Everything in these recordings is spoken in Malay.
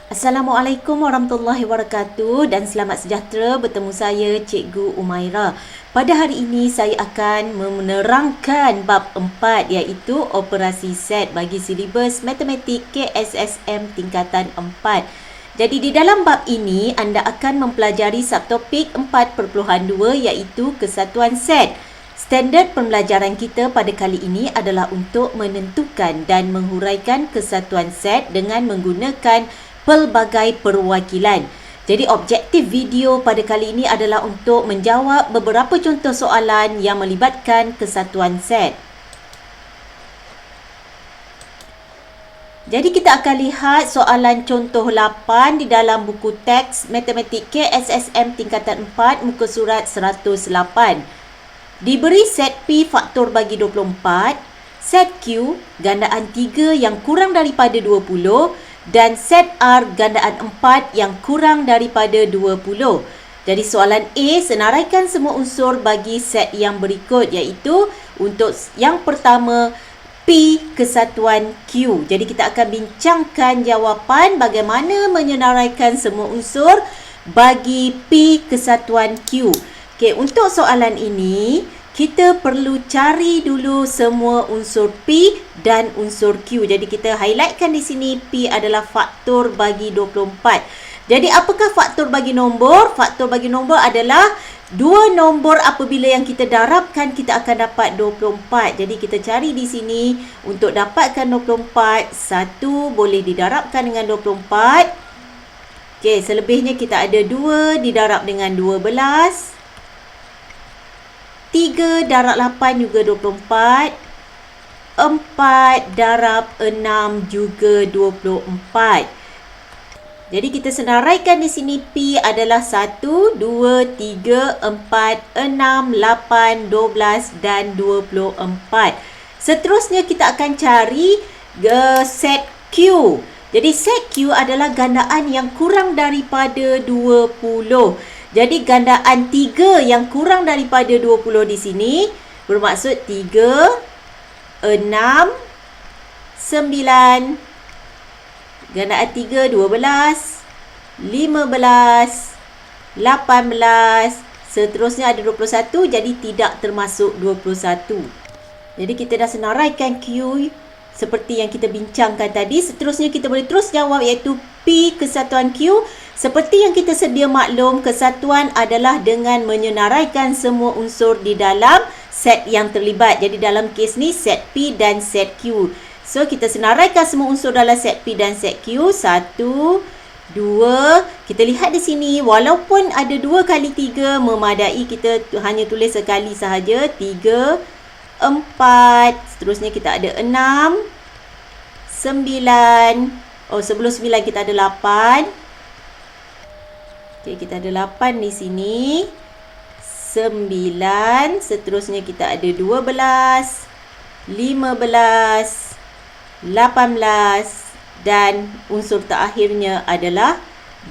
Assalamualaikum warahmatullahi wabarakatuh dan selamat sejahtera bertemu saya Cikgu Umaira. Pada hari ini saya akan menerangkan bab 4 iaitu operasi set bagi silibus matematik KSSM tingkatan 4. Jadi di dalam bab ini anda akan mempelajari subtopik 4.2 iaitu kesatuan set. Standard pembelajaran kita pada kali ini adalah untuk menentukan dan menghuraikan kesatuan set dengan menggunakan pelbagai perwakilan. Jadi objektif video pada kali ini adalah untuk menjawab beberapa contoh soalan yang melibatkan kesatuan set. Jadi kita akan lihat soalan contoh 8 di dalam buku teks Matematik KSSM tingkatan 4 muka surat 108. Diberi set P faktor bagi 24, set Q gandaan 3 yang kurang daripada 20 dan set R gandaan 4 yang kurang daripada 20. Jadi soalan A, senaraikan semua unsur bagi set yang berikut iaitu untuk yang pertama P kesatuan Q. Jadi kita akan bincangkan jawapan bagaimana menyenaraikan semua unsur bagi P kesatuan Q. Okey, untuk soalan ini kita perlu cari dulu semua unsur P dan unsur Q. Jadi kita highlightkan di sini P adalah faktor bagi 24. Jadi apakah faktor bagi nombor? Faktor bagi nombor adalah dua nombor apabila yang kita darabkan kita akan dapat 24. Jadi kita cari di sini untuk dapatkan 24, 1 boleh didarabkan dengan 24. Okey, selebihnya kita ada 2 didarab dengan 12. 3 darab 8 juga 24. 4 darab 6 juga 24. Jadi kita senaraikan di sini P adalah 1, 2, 3, 4, 6, 8, 12 dan 24. Seterusnya kita akan cari set Q. Jadi set Q adalah gandaan yang kurang daripada 20. Jadi gandaan 3 yang kurang daripada 20 di sini bermaksud 3, 6, 9, gandaan 3, 12, 15, 18, seterusnya ada 21, jadi tidak termasuk 21. Jadi kita dah senaraikan Q seperti yang kita bincangkan tadi. Seterusnya kita boleh terus jawab iaitu P kesatuan Q. Seperti yang kita sedia maklum, kesatuan adalah dengan menyenaraikan semua unsur di dalam set yang terlibat. Jadi dalam kes ni set P dan set Q. So kita senaraikan semua unsur dalam set P dan set Q. 1, 2. Kita lihat di sini walaupun ada 2 kali 3 memadai, kita hanya tulis sekali sahaja. 3, 4. Seterusnya kita ada 6, 9. Oh, sebelum 9 kita ada 8. Okey, kita ada 8 di sini. 9. Seterusnya kita ada 12, 15, 18 dan unsur terakhirnya adalah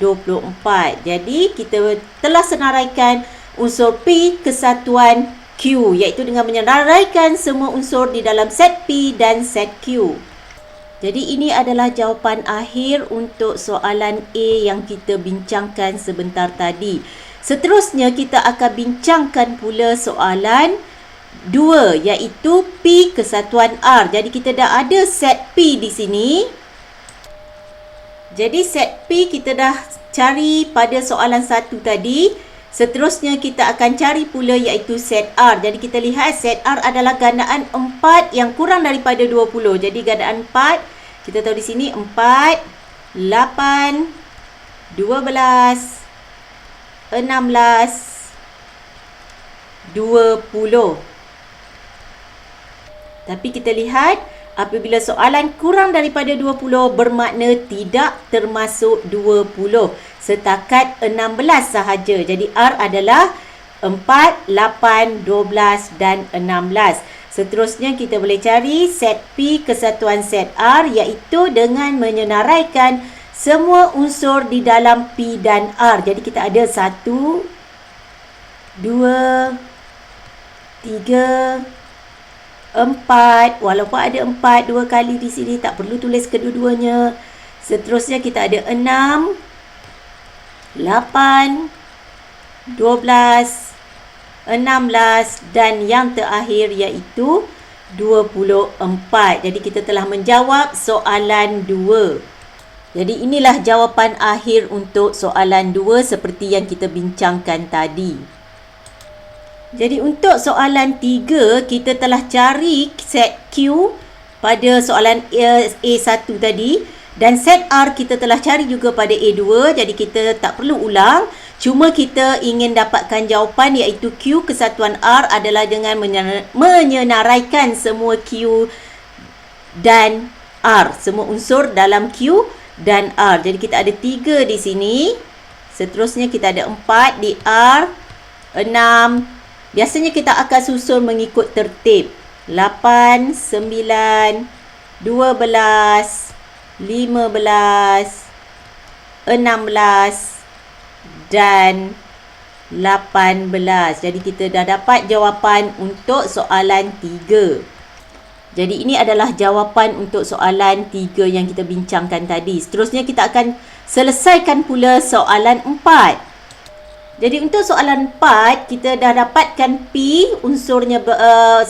24. Jadi kita telah senaraikan unsur P kesatuan Q iaitu dengan menyenaraikan semua unsur di dalam set P dan set Q. Jadi ini adalah jawapan akhir untuk soalan A yang kita bincangkan sebentar tadi. Seterusnya kita akan bincangkan pula soalan 2 iaitu P kesatuan R. Jadi kita dah ada set P di sini. Jadi set P kita dah cari pada soalan 1 tadi. Seterusnya kita akan cari pula iaitu set R. Jadi kita lihat set R adalah gandaan 4 yang kurang daripada 20. Jadi gandaan 4 kita tahu di sini 4, 8, 12, 16, 20. Tapi kita lihat apabila soalan kurang daripada 20 bermakna tidak termasuk 20. Setakat 16 sahaja. Jadi R adalah 4, 8, 12 dan 16. Seterusnya kita boleh cari set P kesatuan set R iaitu dengan menyenaraikan semua unsur di dalam P dan R. Jadi kita ada 1, 2, 3, 4. Walaupun ada 4 dua kali di sini, tak perlu tulis kedua-duanya. Seterusnya kita ada 6, 8, 12, 16 dan yang terakhir iaitu 24. Jadi kita telah menjawab soalan 2. Jadi inilah jawapan akhir untuk soalan 2 seperti yang kita bincangkan tadi. Jadi untuk soalan 3, kita telah cari set Q pada soalan A1 tadi. Dan set R kita telah cari juga pada A2. Jadi kita tak perlu ulang. Cuma kita ingin dapatkan jawapan iaitu Q kesatuan R adalah dengan menyenaraikan semua Q dan R. Semua unsur dalam Q dan R. Jadi kita ada 3 di sini. Seterusnya kita ada 4 di R, 6. Biasanya kita akan susun mengikut tertib. 8, 9, 12, 15, 16 dan 18. Jadi kita dah dapat jawapan untuk soalan 3. Jadi ini adalah jawapan untuk soalan 3 yang kita bincangkan tadi. Seterusnya kita akan selesaikan pula soalan 4. Jadi untuk soalan 4, kita dah dapatkan P, unsurnya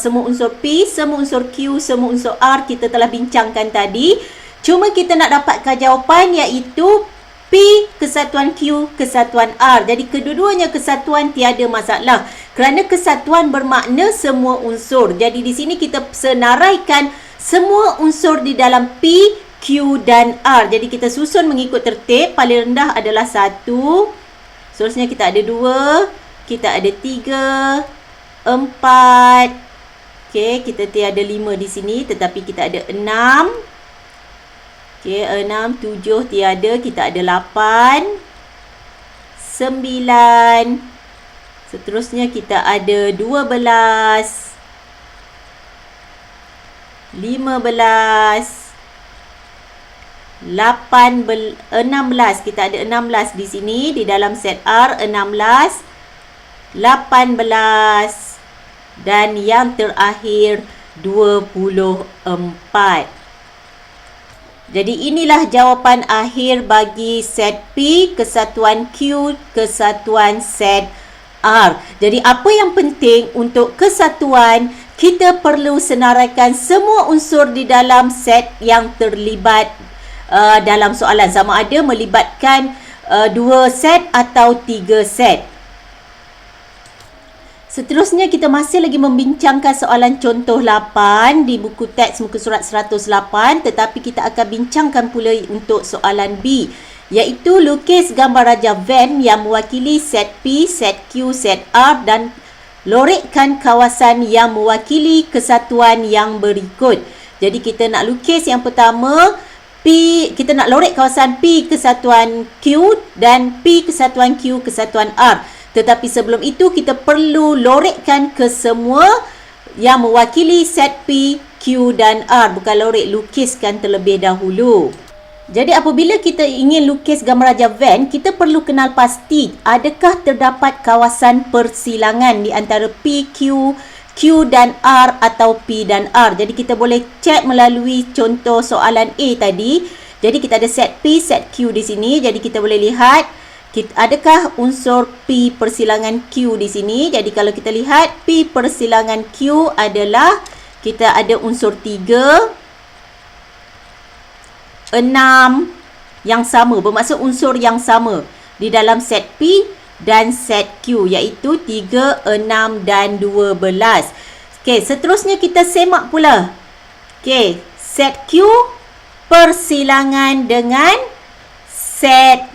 semua unsur P, semua unsur Q, semua unsur R kita telah bincangkan tadi. Cuma kita nak dapatkan jawapan iaitu P kesatuan Q kesatuan R. Jadi kedua-duanya kesatuan tiada masalah. Kerana kesatuan bermakna semua unsur. Jadi di sini kita senaraikan semua unsur di dalam P, Q dan R. Jadi kita susun mengikut tertib. Paling rendah adalah 1. Seterusnya kita ada 2. Kita ada 3. 4. Okey, kita tiada 5 di sini. Tetapi kita ada 6. Okey, 6, 7 tiada. Kita ada 8, 9. Seterusnya kita ada 12, 15, 16. Kita ada 16 di sini. Di dalam set R, 16, 18 dan yang terakhir 24. Jadi inilah jawapan akhir bagi set P kesatuan Q kesatuan set R. Jadi apa yang penting untuk kesatuan, kita perlu senaraikan semua unsur di dalam set yang terlibat dalam soalan. Sama ada melibatkan 2 set atau 3 set. Seterusnya kita masih lagi membincangkan soalan contoh 8 di buku teks muka surat 108, tetapi kita akan bincangkan pula untuk soalan B, iaitu lukis gambar Raja Van yang mewakili set P, set Q, set R dan lorekkan kawasan yang mewakili kesatuan yang berikut. Jadi kita nak lukis yang pertama P, kita nak lorek kawasan P kesatuan Q dan P kesatuan Q kesatuan R. Tetapi sebelum itu kita perlu lorekkan ke semua yang mewakili set P, Q dan R. Bukan lorek, lukiskan terlebih dahulu. Jadi apabila kita ingin lukis gambar Raja Van, kita perlu kenal pasti adakah terdapat kawasan persilangan di antara P, Q dan R atau P dan R. Jadi kita boleh cek melalui contoh soalan A tadi. Jadi kita ada set P, set Q di sini. Jadi kita boleh lihat adakah unsur P persilangan Q di sini. Jadi kalau kita lihat P persilangan Q adalah kita ada unsur 3, 6 yang sama, bermaksud unsur yang sama di dalam set P dan set Q, iaitu 3, 6 dan 12. Okey, seterusnya kita semak pula. Okey, set Q persilangan dengan set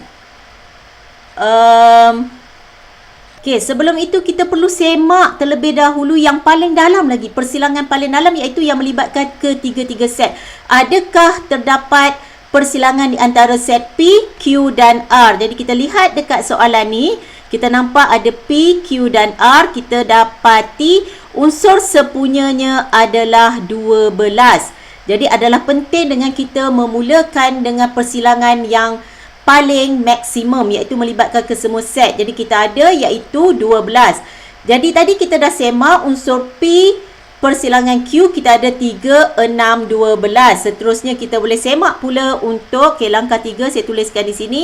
Okey, sebelum itu kita perlu semak terlebih dahulu yang paling dalam lagi, persilangan paling dalam, iaitu yang melibatkan ketiga-tiga set. Adakah terdapat persilangan di antara set P, Q dan R? Jadi kita lihat dekat soalan ni, kita nampak ada P, Q dan R. Kita dapati unsur sepunyanya adalah 12. Jadi adalah penting dengan kita memulakan dengan persilangan yang paling maksimum, iaitu melibatkan ke semua set. Jadi kita ada iaitu 12. Jadi tadi kita dah semak unsur P, persilangan Q kita ada 3, 6, 12. Seterusnya kita boleh semak pula untuk langkah 3 saya tuliskan di sini.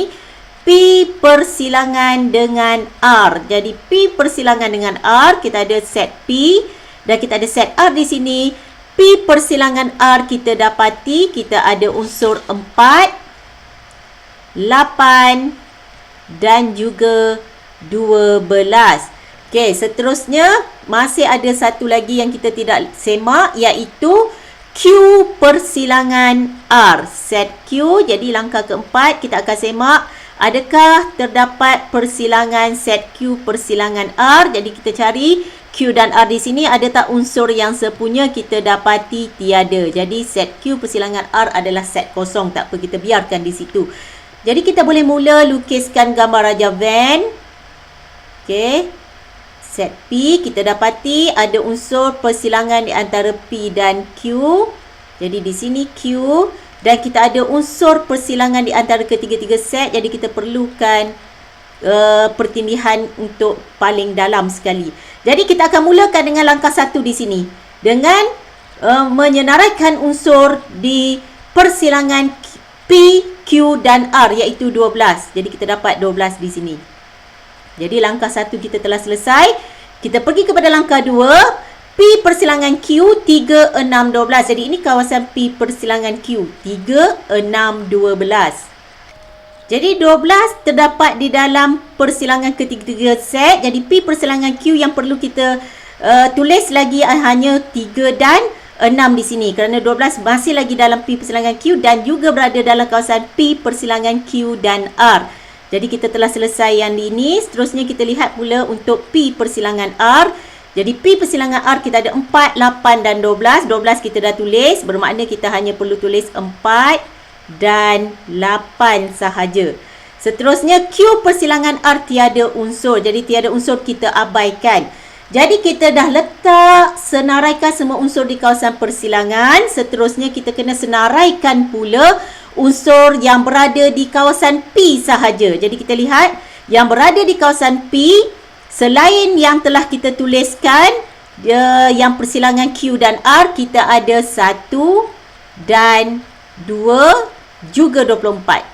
P persilangan dengan R. Jadi P persilangan dengan R, kita ada set P dan kita ada set R di sini. P persilangan R kita dapati kita ada unsur 4, 8 dan juga 12. Okey, seterusnya masih ada satu lagi yang kita tidak semak, iaitu Q persilangan R. Set Q, jadi langkah keempat kita akan semak. Adakah terdapat persilangan set Q persilangan R? Jadi kita cari Q dan R di sini. Ada tak unsur yang sepunya? Kita dapati tiada. Jadi set Q persilangan R adalah set kosong. Tak apa, kita biarkan di situ. Jadi kita boleh mula lukiskan gambar Raja Van. Okey. Set P, kita dapati ada unsur persilangan di antara P dan Q. Jadi di sini Q. Dan kita ada unsur persilangan di antara ketiga-tiga set. Jadi kita perlukan pertindihan untuk paling dalam sekali. Jadi kita akan mulakan dengan langkah 1 di sini. Dengan menyenaraikan unsur di persilangan P, Q dan R, iaitu 12. Jadi kita dapat 12 di sini. Jadi langkah 1 kita telah selesai. Kita pergi kepada langkah 2. P persilangan Q 3, 6, 12. Jadi ini kawasan P persilangan Q 3, 6, 12. Jadi 12 terdapat di dalam persilangan ketiga-tiga set. Jadi P persilangan Q yang perlu kita tulis lagi hanya 3 dan 6 di sini. Kerana 12 masih lagi dalam P persilangan Q dan juga berada dalam kawasan P persilangan Q dan R. Jadi kita telah selesai yang ini. Seterusnya kita lihat pula untuk P persilangan R. Jadi P persilangan R kita ada 4, 8 dan 12. 12 kita dah tulis. Bermakna kita hanya perlu tulis 4 dan 8 sahaja. Seterusnya Q persilangan R tiada unsur. Jadi tiada unsur kita abaikan. Jadi kita dah letak senaraikan semua unsur di kawasan persilangan. Seterusnya kita kena senaraikan pula unsur yang berada di kawasan P sahaja. Jadi kita lihat yang berada di kawasan P selain yang telah kita tuliskan, yang persilangan Q dan R, kita ada 1 dan 2 juga 24.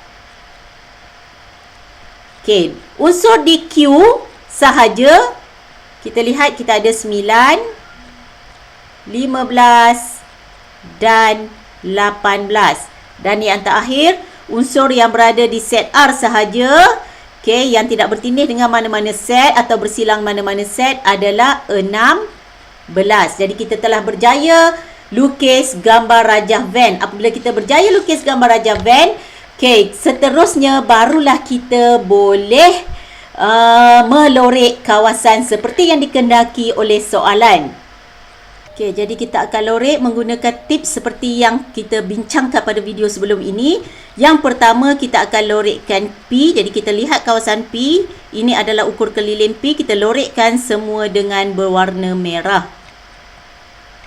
Okey, unsur di Q sahaja, kita lihat kita ada 9, 15 dan 18. Dan yang terakhir, unsur yang berada di set R sahaja, okey, yang tidak bertindih dengan mana-mana set atau bersilang mana-mana set adalah 16. Jadi kita telah berjaya lukis gambar Raja Van. Apabila kita berjaya lukis gambar Raja Van, okey, seterusnya barulah kita boleh melorek kawasan seperti yang dikehendaki oleh soalan. Okey, jadi kita akan lorek menggunakan tips seperti yang kita bincangkan pada video sebelum ini. Yang pertama, kita akan lorekkan P. Jadi kita lihat kawasan P. Ini adalah ukur keliling P. Kita lorekkan semua dengan berwarna merah.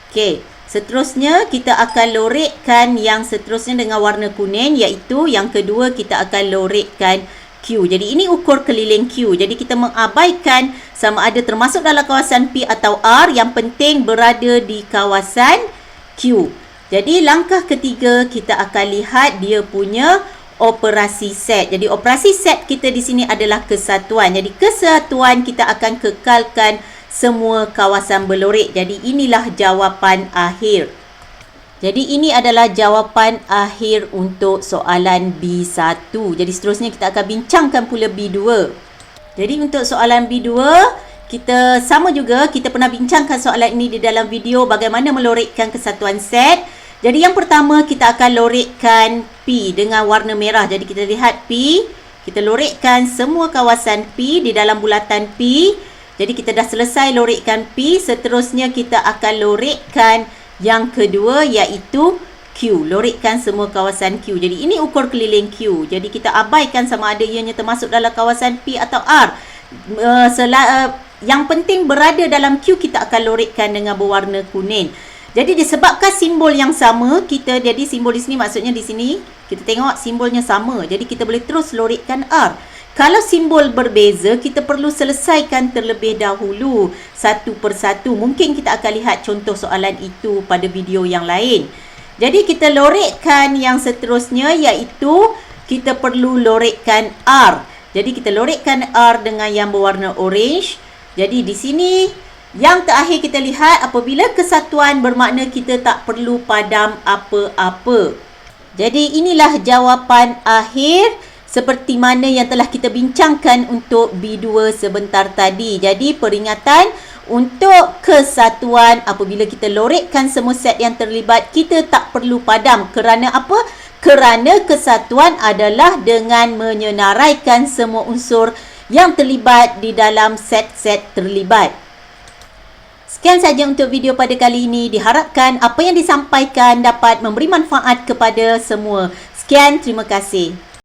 Okey, seterusnya kita akan lorekkan yang seterusnya dengan warna kuning, iaitu yang kedua kita akan lorekkan Q. Jadi ini ukur keliling Q. Jadi kita mengabaikan sama ada termasuk dalam kawasan P atau R. Yang penting berada di kawasan Q. Jadi langkah ketiga kita akan lihat dia punya operasi set. Jadi operasi set kita di sini adalah kesatuan. Jadi kesatuan kita akan kekalkan semua kawasan berlorek. Jadi inilah jawapan akhir. Jadi ini adalah jawapan akhir untuk soalan B1. Jadi seterusnya kita akan bincangkan pula B2. Jadi untuk soalan B2, kita sama juga, kita pernah bincangkan soalan ini di dalam video bagaimana melorekkan kesatuan set. Jadi yang pertama kita akan lorekkan P dengan warna merah. Jadi kita lihat P, kita lorekkan semua kawasan P di dalam bulatan P. Jadi kita dah selesai lorekkan P. Seterusnya kita akan lorekkan yang kedua, iaitu Q. Lorekkan semua kawasan Q. Jadi ini ukur keliling Q. Jadi kita abaikan sama ada ianya termasuk dalam kawasan P atau R. Yang penting berada dalam Q, kita akan lorekkan dengan berwarna kuning. Jadi disebabkan simbol yang sama, jadi simbol di sini maksudnya di sini kita tengok simbolnya sama. Jadi kita boleh terus lorekkan R. Kalau simbol berbeza, kita perlu selesaikan terlebih dahulu satu persatu. Mungkin kita akan lihat contoh soalan itu pada video yang lain. Jadi kita lorekkan yang seterusnya, iaitu kita perlu lorekkan R. Jadi kita lorekkan R dengan yang berwarna orange. Jadi di sini yang terakhir kita lihat, apabila kesatuan bermakna kita tak perlu padam apa-apa. Jadi inilah jawapan akhir seperti mana yang telah kita bincangkan untuk B2 sebentar tadi. Jadi peringatan untuk kesatuan, apabila kita lorekkan semua set yang terlibat, kita tak perlu padam. Kerana apa? Kerana kesatuan adalah dengan menyenaraikan semua unsur yang terlibat di dalam set-set terlibat. Sekian saja untuk video pada kali ini. Diharapkan apa yang disampaikan dapat memberi manfaat kepada semua. Sekian, terima kasih.